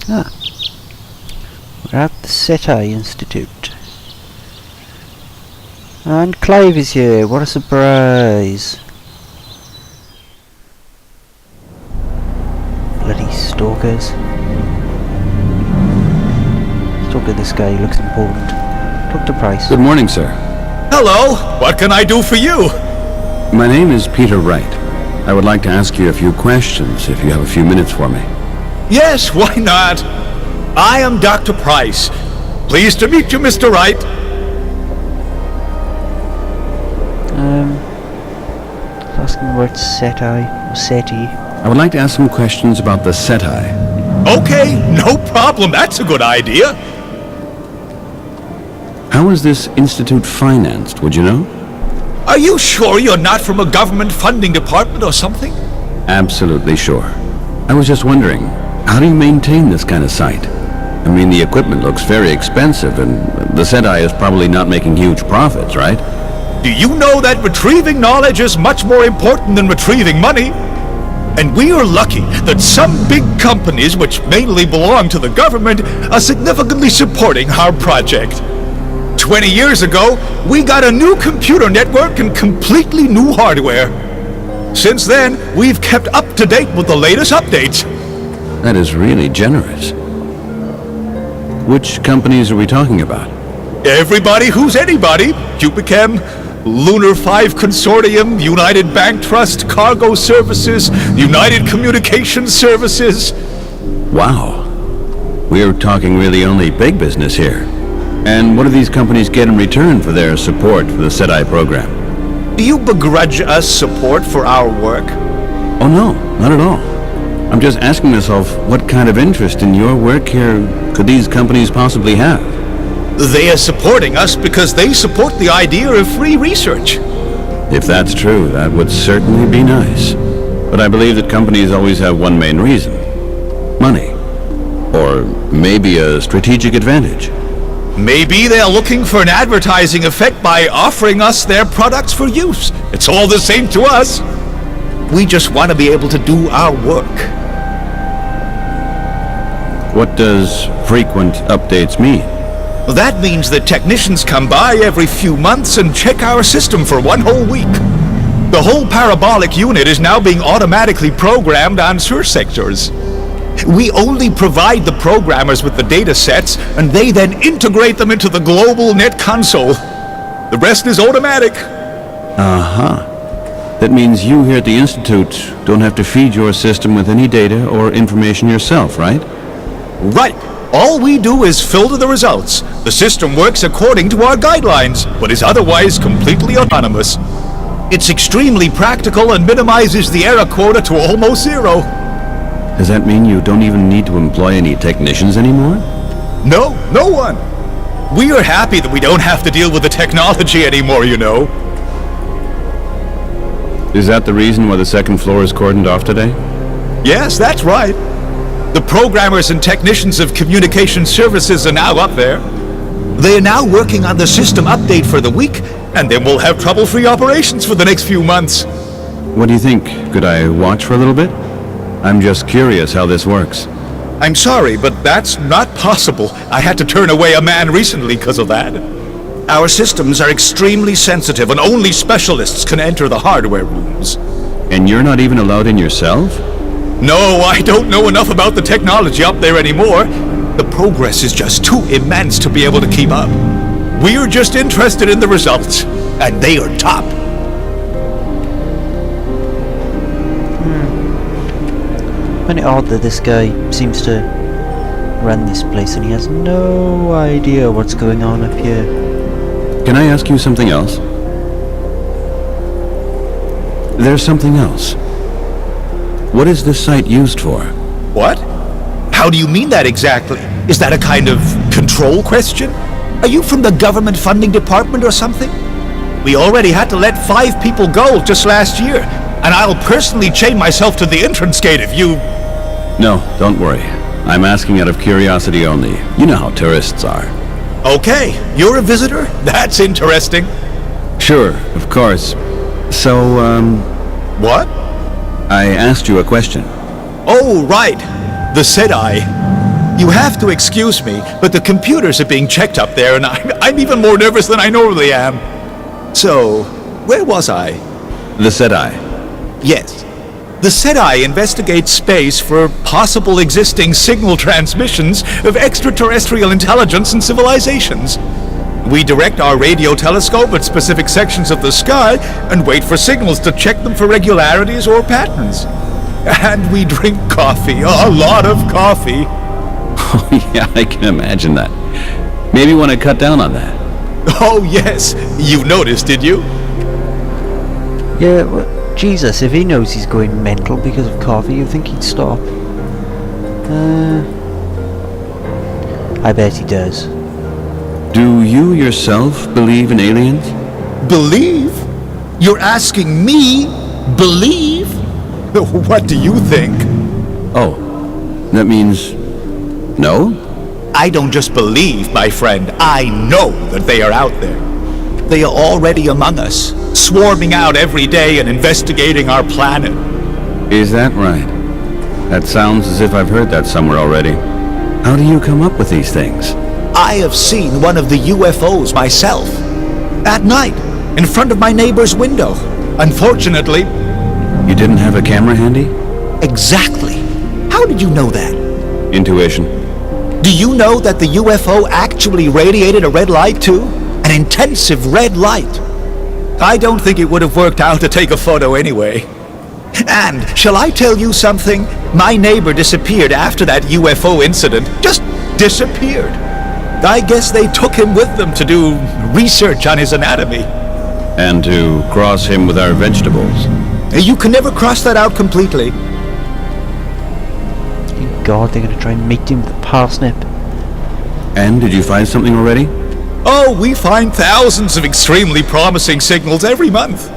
Ah, we're at the SETI Institute. And Clive is here, what a surprise! Bloody stalkers. Let's talk to this guy, he looks important. Dr. Price. Good morning, sir. Hello, what can I do for you? My name is Peter Wright. I would like to ask you a few questions, if you have a few minutes for me. Yes, why not? I am Dr. Price. Pleased to meet you, Mr. Wright. Asking about SETI, or SETI. I would like to ask some questions about the SETI. Okay, no problem, that's a good idea. How is this institute financed, would you know? Are you sure you're not from a government funding department or something? Absolutely sure. I was just wondering, how do you maintain this kind of site? I mean, the equipment looks very expensive, and the SETI is probably not making huge profits, right? Do you know that retrieving knowledge is much more important than retrieving money? And we are lucky that some big companies, which mainly belong to the government, are significantly supporting our project. 20 years ago, we got a new computer network and completely new hardware. Since then, we've kept up to date with the latest updates. That is really generous. Which companies are we talking about? Everybody who's anybody. Cupichem, Lunar 5 Consortium, United Bank Trust, Cargo Services, United Communications Services. Wow. We're talking really only big business here. And what do these companies get in return for their support for the SETI program? Do you begrudge us support for our work? Oh no, not at all. I'm just asking myself, what kind of interest in your work here could these companies possibly have? They are supporting us because they support the idea of free research. If that's true, that would certainly be nice. But I believe that companies always have one main reason. Money. Or maybe a strategic advantage. Maybe they're looking for an advertising effect by offering us their products for use. It's all the same to us. We just want to be able to do our work. What does frequent updates mean? That means that technicians come by every few months and check our system for one whole week. The whole parabolic unit is now being automatically programmed on search sectors. We only provide the programmers with the data sets, and they then integrate them into the global net console. The rest is automatic. Uh-huh. That means you here at the Institute don't have to feed your system with any data or information yourself, right? Right. All we do is filter the results. The system works according to our guidelines, but is otherwise completely autonomous. It's extremely practical and minimizes the error quota to almost zero. Does that mean you don't even need to employ any technicians anymore? No, no one. We are happy that we don't have to deal with the technology anymore, you know. Is that the reason why the second floor is cordoned off today? Yes, that's right. The programmers and technicians of communication services are now up there. They are now working on the system update for the week, and then we'll have trouble-free operations for the next few months. What do you think? Could I watch for a little bit? I'm just curious how this works. I'm sorry, but that's not possible. I had to turn away a man recently because of that. Our systems are extremely sensitive, and only specialists can enter the hardware rooms. And you're not even allowed in yourself? No, I don't know enough about the technology up there anymore. The progress is just too immense to be able to keep up. We're just interested in the results, and they are top. Find it odd that this guy seems to run this place and he has no idea what's going on up here. Can I ask you something else? There's something else. What is this site used for? What? How do you mean that exactly? Is that a kind of control question? Are you from the government funding department or something? We already had to let 5 people go just last year, and I'll personally chain myself to the entrance gate if you... No, don't worry. I'm asking out of curiosity only. You know how tourists are. Okay, you're a visitor? That's interesting. Sure, of course. So, What? I asked you a question. Oh, right. The SETI. You have to excuse me, but the computers are being checked up there, and I'm even more nervous than I normally am. So, where was I? The SETI. Yes. The SETI investigates space for possible existing signal transmissions of extraterrestrial intelligence and civilizations. We direct our radio telescope at specific sections of the sky and wait for signals to check them for regularities or patterns. And we drink coffee, a lot of coffee. Oh, yeah, I can imagine that. Maybe you want to cut down on that. Oh, yes. You noticed, did you? Yeah, well, Jesus, if he knows he's going mental because of coffee, you'd think he'd stop. I bet he does. Do you yourself believe in aliens? Believe? You're asking me? Believe? What do you think? Oh, that means no? I don't just believe, my friend. I know that they are out there. They are already among us, swarming out every day and investigating our planet. Is that right? That sounds as if I've heard that somewhere already. How do you come up with these things? I have seen one of the UFOs myself. At night, in front of my neighbor's window. Unfortunately... You didn't have a camera handy? Exactly. How did you know that? Intuition. Do you know that the UFO actually radiated a red light too? An intensive red light. I don't think it would have worked out to take a photo anyway. And, shall I tell you something? My neighbor disappeared after that UFO incident. Just disappeared. I guess they took him with them to do research on his anatomy. And to cross him with our vegetables. You can never cross that out completely. Thank God they're going to try and meet him with a parsnip. And did you find something already? Oh, we find thousands of extremely promising signals every month.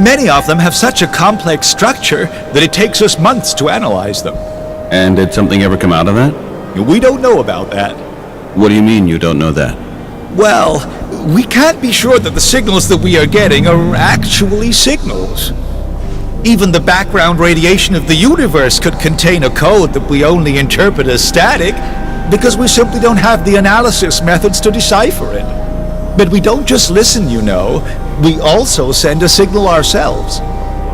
Many of them have such a complex structure that it takes us months to analyze them. And did something ever come out of that? We don't know about that. What do you mean you don't know that? Well, we can't be sure that the signals that we are getting are actually signals. Even the background radiation of the universe could contain a code that we only interpret as static because we simply don't have the analysis methods to decipher it. But we don't just listen, you know. We also send a signal ourselves.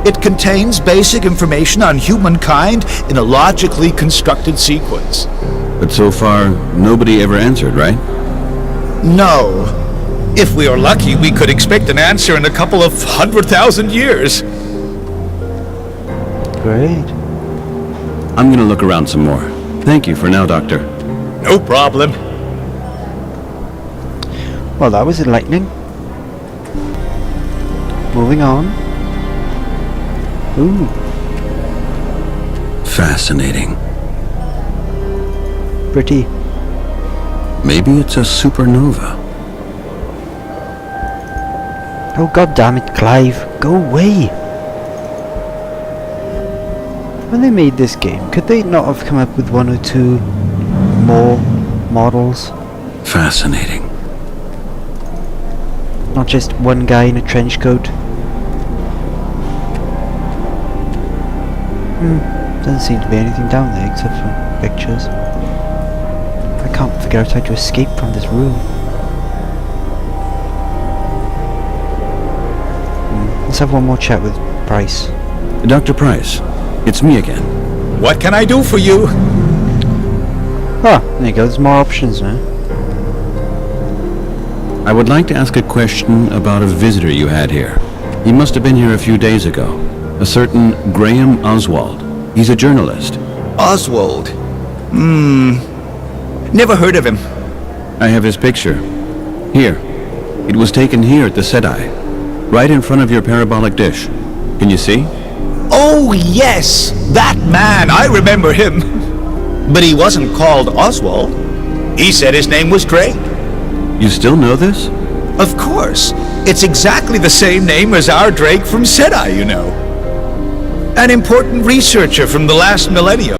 It contains basic information on humankind in a logically constructed sequence. But so far, nobody ever answered, right? No. If we are lucky, we could expect an answer in a couple of 100,000 years. Great. I'm gonna look around some more. Thank you for now, Doctor. No problem. Well, that was enlightening. Moving on. Ooh. Fascinating. Pretty. Maybe it's a supernova. Oh, God damn it, Clive. Go away. When they made this game, could they not have come up with one or two more models? Fascinating. Not just one guy in a trench coat. Doesn't seem to be anything down there except for pictures. I can't figure out how to escape from this room. Let's have one more chat with Price. Dr. Price, it's me again. What can I do for you? Ah, there you go, there's more options now. I would like to ask a question about a visitor you had here. He must have been here a few days ago. A certain Graham Oswald. He's a journalist. Oswald? Never heard of him. I have his picture. Here. It was taken here at the SETI. Right in front of your parabolic dish. Can you see? Oh, yes! That man! I remember him. But he wasn't called Oswald. He said his name was Drake. You still know this? Of course. It's exactly the same name as our Drake from SETI, you know. An important researcher from the last millennium.